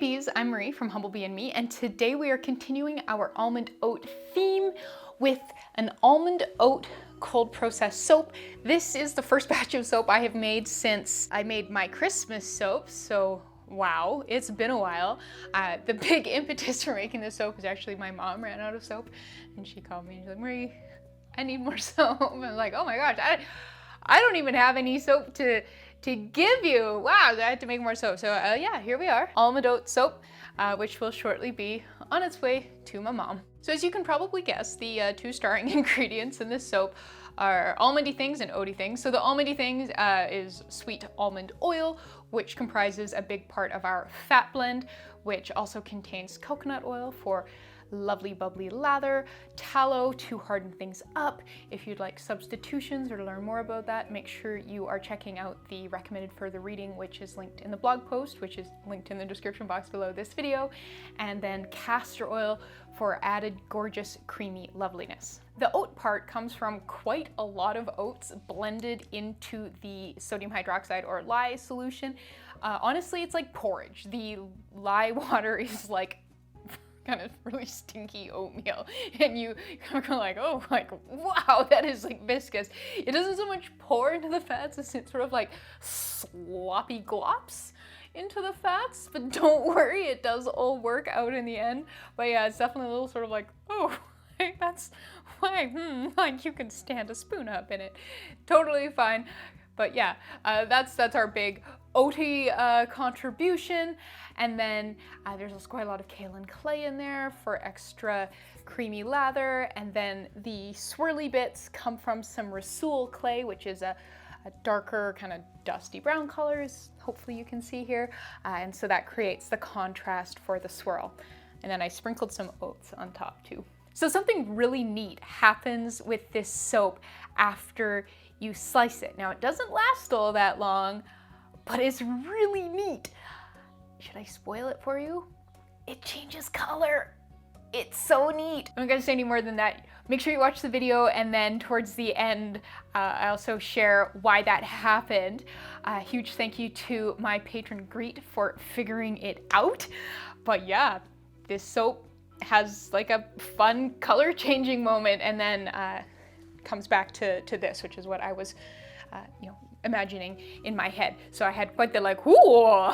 bees, I'm Marie from Humblebee and Me, and today we are continuing our almond oat theme with an almond oat cold processed soap. This is the first batch of soap I have made since I made my Christmas soap, so wow, it's been a while. The big impetus for making this soap is actually my mom ran out of soap, and she called me and she's like, Marie, I need more soap. And I'm like, oh my gosh, I don't even have any soap to give you. Wow, I had to make more soap. So yeah, here we are. Almond oat soap, which will shortly be on its way to my mom. So as you can probably guess, the two starring ingredients in this soap are almondy things and oaty things. So the almondy things is sweet almond oil, which comprises a big part of our fat blend, which also contains coconut oil for lovely bubbly lather, tallow to harden things up. If you'd like substitutions or to learn more about that, make sure you are checking out the recommended further reading, which is linked in the blog post, which is linked in the description box below this video, and then castor oil for added gorgeous creamy loveliness. The oat part comes from quite a lot of oats blended into the sodium hydroxide or lye solution. Honestly, it's like porridge. The lye water is like kind of really stinky oatmeal, and you kind of go like, oh, like, wow, that is like viscous. It doesn't so much pour into the fats as it sort of like sloppy glops into the fats, but don't worry, it does all work out in the end. But yeah, it's definitely a little sort of like, oh, like, that's why, like you can stand a spoon up in it. Totally fine. But yeah, that's our big oaty contribution. And then there's quite a lot of kaolin clay in there for extra creamy lather. And then the swirly bits come from some Rhassoul clay, which is a darker kind of dusty brown colors, hopefully you can see here. And so that creates the contrast for the swirl. And then I sprinkled some oats on top too. So something really neat happens with this soap after you slice it. Now it doesn't last all that long, but it's really neat. Should I spoil it for you? It changes color. It's so neat. I'm not gonna say any more than that. Make sure you watch the video, and then towards the end, I also share why that happened. Huge thank you to my patron Greet for figuring it out. But yeah, this soap has like a fun color changing moment, and then comes back to this, which is what I was imagining in my head. So I had quite the like, whoa,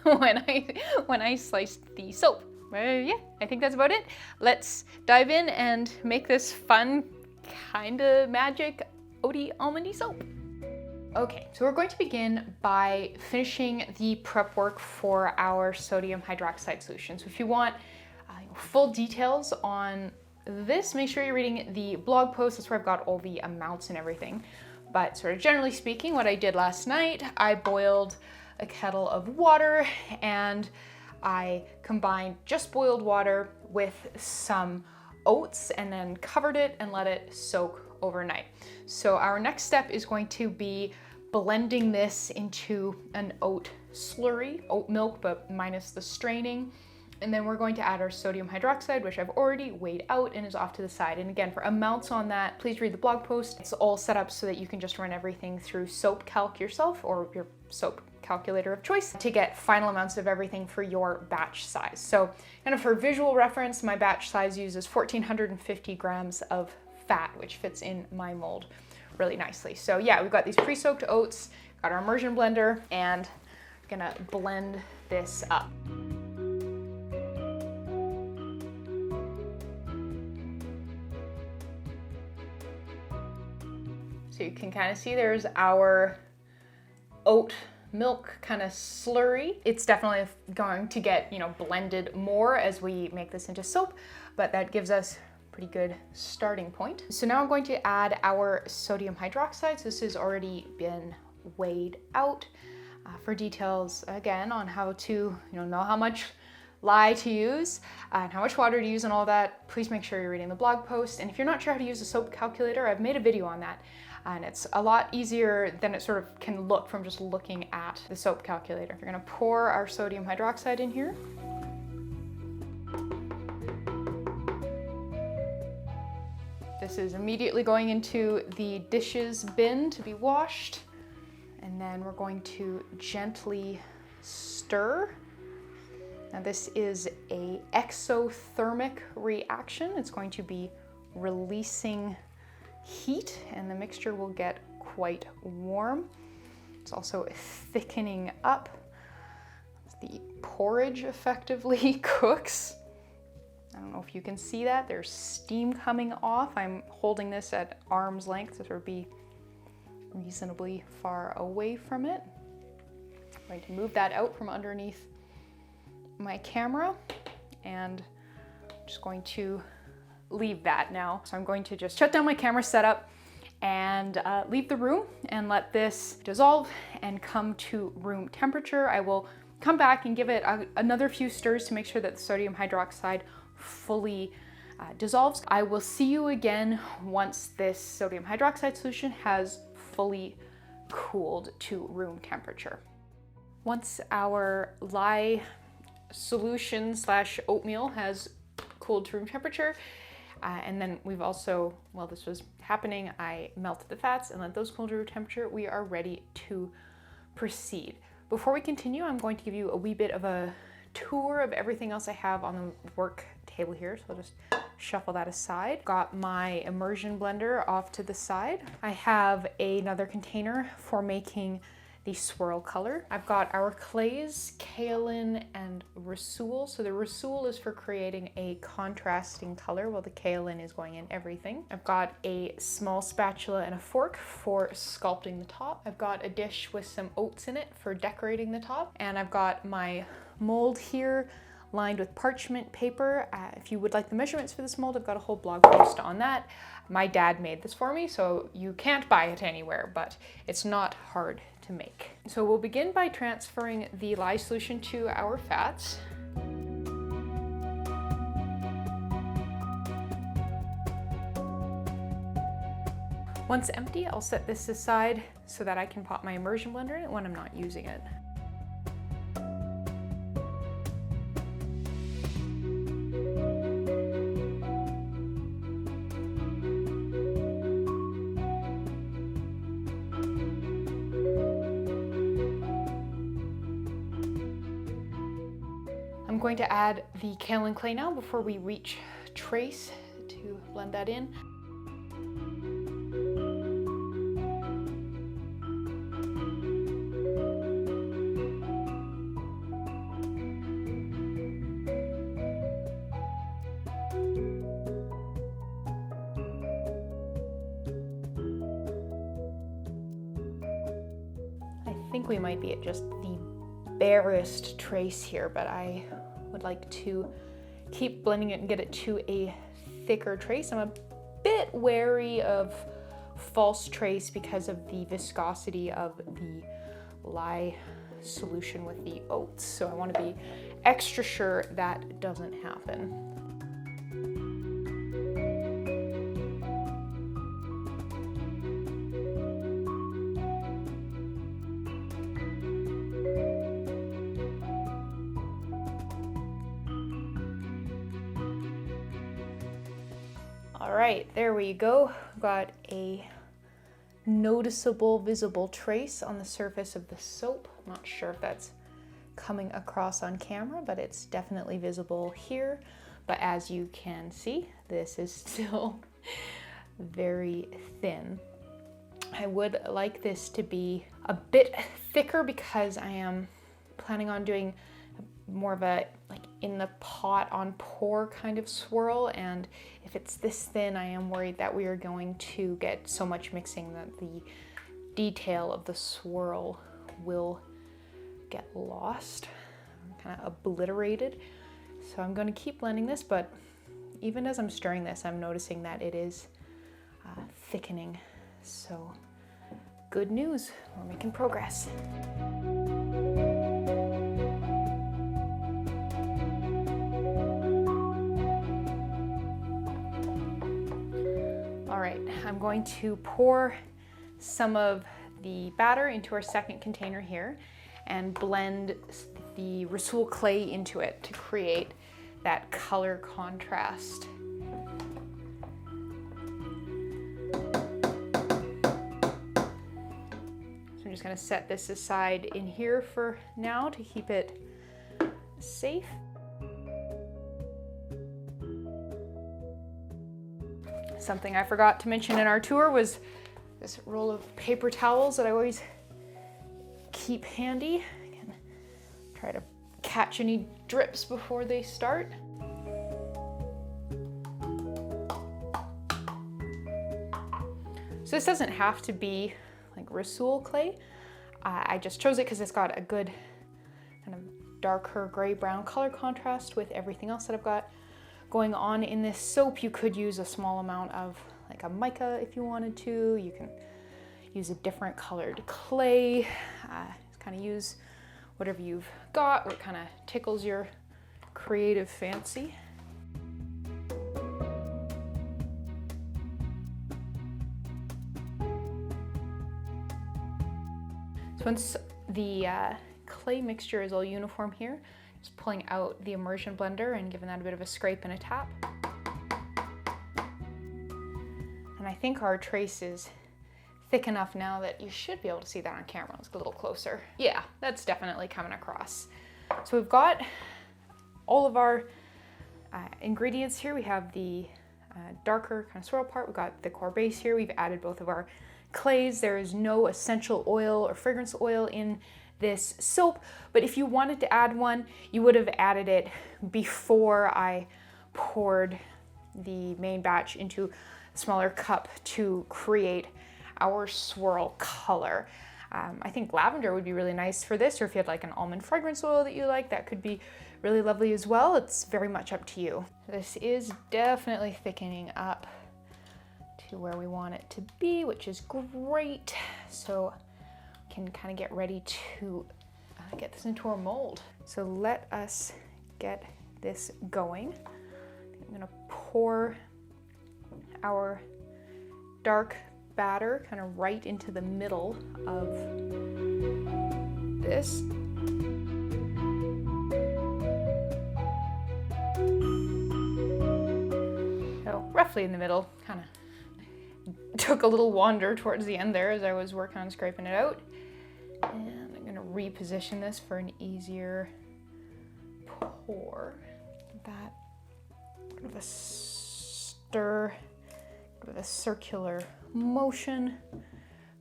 when I sliced the soap. Yeah, I think that's about it. Let's dive in and make this fun, kinda magic oaty almondy soap. Okay, so we're going to begin by finishing the prep work for our sodium hydroxide solution. So if you want full details on this, make sure you're reading the blog post. That's where I've got all the amounts and everything. But sort of generally speaking, what I did last night, I boiled a kettle of water and I combined just boiled water with some oats and then covered it and let it soak overnight. So our next step is going to be blending this into an oat slurry, oat milk, but minus the straining. And then we're going to add our sodium hydroxide, which I've already weighed out and is off to the side. And again, for amounts on that, please read the blog post. It's all set up so that you can just run everything through SoapCalc yourself or your soap calculator of choice to get final amounts of everything for your batch size. So kind of for visual reference, my batch size uses 1,450 grams of fat, which fits in my mold really nicely. So yeah, we've got these pre-soaked oats, got our immersion blender, and I'm gonna blend this up. So you can kind of see there's our oat milk kind of slurry. It's definitely going to get, blended more as we make this into soap, but that gives us a pretty good starting point. So now I'm going to add our sodium hydroxide. So this has already been weighed out. For details, again, on how to, know how much lye to use and how much water to use and all that, please make sure you're reading the blog post. And if you're not sure how to use a soap calculator, I've made a video on that. And it's a lot easier than it sort of can look from just looking at the soap calculator. We're gonna pour our sodium hydroxide in here. This is immediately going into the dishes bin to be washed. And then we're going to gently stir Now this is a exothermic reaction. It's going to be releasing heat and the mixture will get quite warm. It's also thickening up. The porridge effectively cooks. I don't know if you can see that. There's steam coming off. I'm holding this at arm's length to sort of be reasonably far away from it. I'm going to move that out from underneath my camera and I'm just going to leave that now. So I'm going to just shut down my camera setup and leave the room and let this dissolve and come to room temperature. I will come back and give it another few stirs to make sure that the sodium hydroxide fully dissolves. I will see you again once this sodium hydroxide solution has fully cooled to room temperature. Once our lye solution slash oatmeal has cooled to room temperature, and then we've also, while this was happening, I melted the fats and let those cool to room temperature, we are ready to proceed. Before we continue, I'm going to give you a wee bit of a tour of everything else I have on the work table here. So I'll just shuffle that aside. Got my immersion blender off to the side. I have another container for making the swirl color. I've got our clays, kaolin and Rhassoul. So the Rhassoul is for creating a contrasting color while the kaolin is going in everything. I've got a small spatula and a fork for sculpting the top. I've got a dish with some oats in it for decorating the top. And I've got my mold here lined with parchment paper. If you would like the measurements for this mold, I've got a whole blog post on that. My dad made this for me, so you can't buy it anywhere, but it's not hard to make. So we'll begin by transferring the lye solution to our fats. Once empty, I'll set this aside so that I can pop my immersion blender in it when I'm not using it. I'm going to add the kaolin clay now before we reach trace to blend that in. I think we might be at just the barest trace here, but I would like to keep blending it and get it to a thicker trace. I'm a bit wary of false trace because of the viscosity of the lye solution with the oats. So I want to be extra sure that doesn't happen. All right, there we go. Got a noticeable, visible trace on the surface of the soap. I'm not sure if that's coming across on camera, but it's definitely visible here. But as you can see, this is still very thin. I would like this to be a bit thicker because I am planning on doing more of a like in the pot on pour kind of swirl, and if it's this thin, I am worried that we are going to get so much mixing that the detail of the swirl will get lost, kind of obliterated. So I'm going to keep blending this, but even as I'm stirring this, I'm noticing that it is thickening. So good news, we're making progress. All right, I'm going to pour some of the batter into our second container here and blend the Rhassoul clay into it to create that color contrast. So I'm just going to set this aside in here for now to keep it safe. Something I forgot to mention in our tour was this roll of paper towels that I always keep handy. Again, try to catch any drips before they start. So this doesn't have to be like Rhassoul clay. I just chose it because it's got a good kind of darker gray-brown color contrast with everything else that I've got going on in this soap. You could use a small amount of like a mica if you wanted to. You can use a different colored clay. Just kind of use whatever you've got, what kind of tickles your creative fancy. So once the clay mixture is all uniform here, just pulling out the immersion blender and giving that a bit of a scrape and a tap. And I think our trace is thick enough now that you should be able to see that on camera. Let's get a little closer. Yeah, that's definitely coming across. So we've got all of our ingredients here. We have the darker kind of swirl part. We've got the core base here. We've added both of our clays. There is no essential oil or fragrance oil in this soap, but if you wanted to add one, you would have added it before I poured the main batch into a smaller cup to create our swirl color. I think lavender would be really nice for this, or if you had like an almond fragrance oil that you like, that could be really lovely as well. It's very much up to you. This is definitely thickening up to where we want it to be, which is great. So can kind of get ready to get this into our mold. So let us get this going. I'm gonna pour our dark batter kind of right into the middle of this. So roughly in the middle, kind of took a little wander towards the end there as I was working on scraping it out. And I'm gonna reposition this for an easier pour. That bit of a stir, bit of a circular motion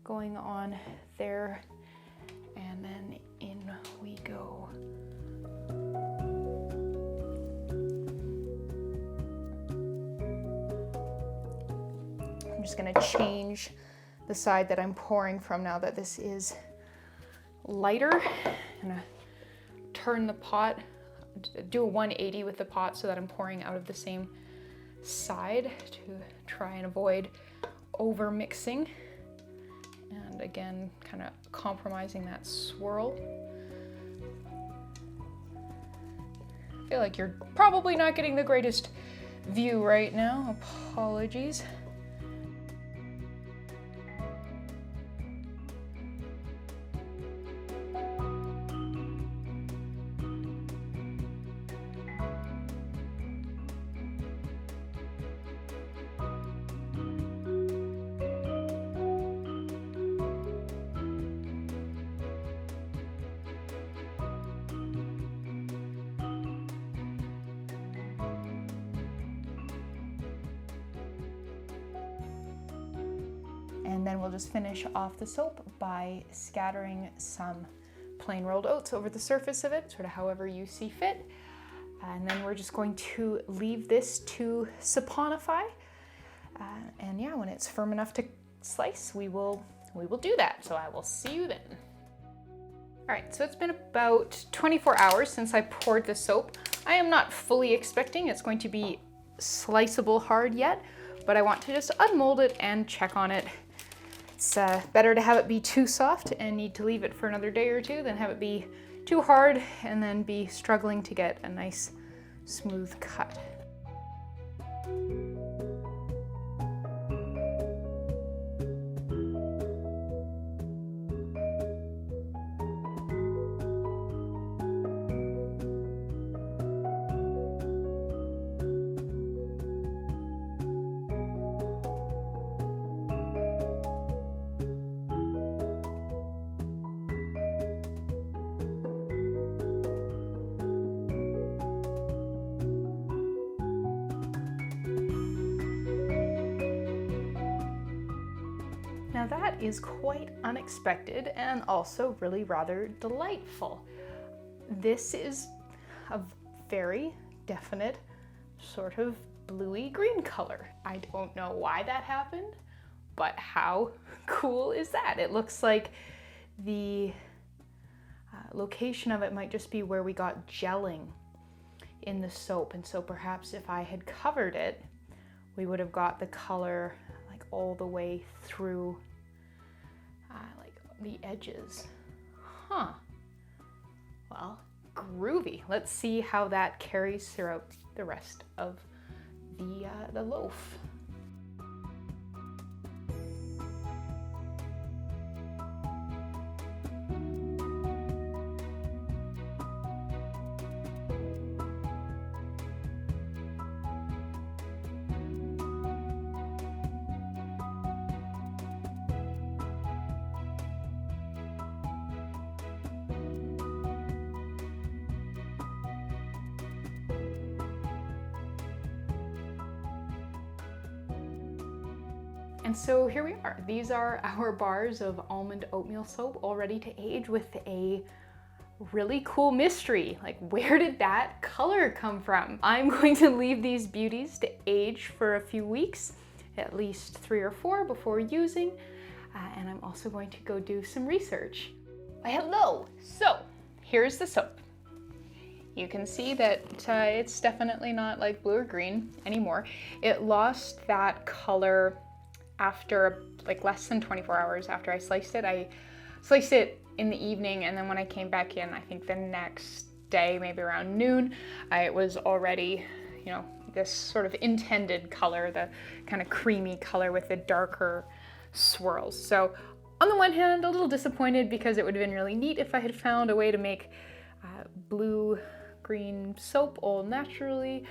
going on there, and then in we go. I'm just gonna change the side that I'm pouring from now that this is lighter. I'm gonna turn the pot, do a 180 with the pot so that I'm pouring out of the same side to try and avoid over mixing. And again, kind of compromising that swirl. I feel like you're probably not getting the greatest view right now. Apologies. And then we'll just finish off the soap by scattering some plain rolled oats over the surface of it, sort of however you see fit. And then we're just going to leave this to saponify. And yeah, when it's firm enough to slice, we will do that. So I will see you then. All right, so it's been about 24 hours since I poured the soap. I am not fully expecting it's going to be sliceable hard yet, but I want to just unmold it and check on it. It's better to have it be too soft and need to leave it for another day or two than have it be too hard and then be struggling to get a nice smooth cut. Now that is quite unexpected and also really rather delightful. This is a very definite sort of bluey green color. I don't know why that happened, but how cool is that? It looks like the location of it might just be where we got gelling in the soap, and so perhaps if I had covered it, we would have got the color like all the way through like the edges. Huh. Well, groovy. Let's see how that carries throughout the rest of the loaf. And so here we are. These are our bars of almond oatmeal soap all ready to age with a really cool mystery. Like, where did that color come from? I'm going to leave these beauties to age for a few weeks, at least 3 or 4 before using. And I'm also going to go do some research. Hello, so here's the soap. You can see that it's definitely not like blue or green anymore. It lost that color after like less than 24 hours after I sliced it. I sliced it in the evening, and then when I came back in, I think the next day, maybe around noon, it was already, you know, this sort of intended color, the kind of creamy color with the darker swirls. So on the one hand, a little disappointed because it would have been really neat if I had found a way to make blue-green soap all naturally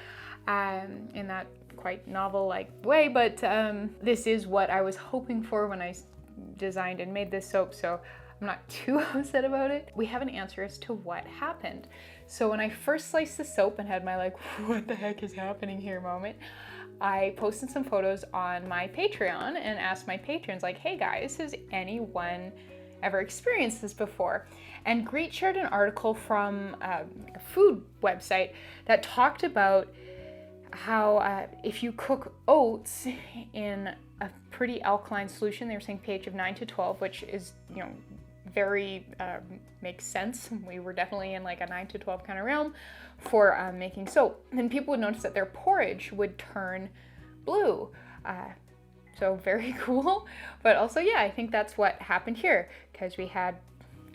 in that quite novel-like way, but this is what I was hoping for when I designed and made this soap, so I'm not too upset about it. We have an answer as to what happened. So when I first sliced the soap and had my like, what the heck is happening here moment, I posted some photos on my Patreon and asked my patrons like, hey guys, has anyone ever experienced this before? And Greet shared an article from a food website that talked about how if you cook oats in a pretty alkaline solution, they were saying pH of 9 to 12, which is, you know, very makes sense. We were definitely in like a 9 to 12 kind of realm for making soap. Then people would notice that their porridge would turn blue. So very cool. But also, yeah, I think that's what happened here because we had,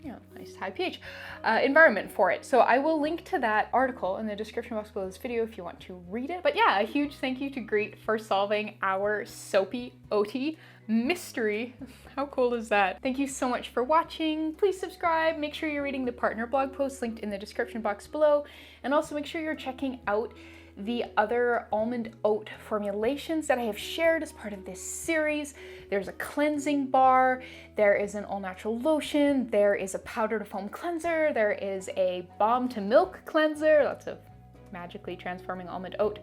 you know, nice high pH environment for it. So I will link to that article in the description box below this video if you want to read it. But yeah, a huge thank you to Greet for solving our soapy oaty mystery. How cool is that? Thank you so much for watching. Please subscribe. Make sure you're reading the partner blog post linked in the description box below. And also make sure you're checking out the other almond oat formulations that I have shared as part of this series. There's a cleansing bar, there is an all natural lotion, there is a powder to foam cleanser, there is a balm to milk cleanser, lots of magically transforming almond oat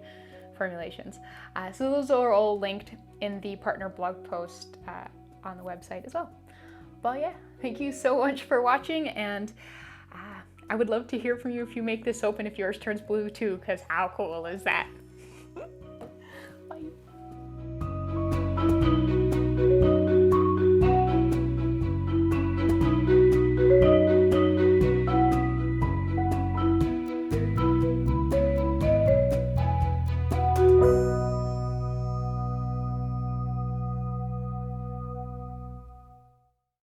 formulations. So those are all linked in the partner blog post on the website as well. Well, yeah, thank you so much for watching, and I would love to hear from you if you make this soap and if yours turns blue too, because how cool is that?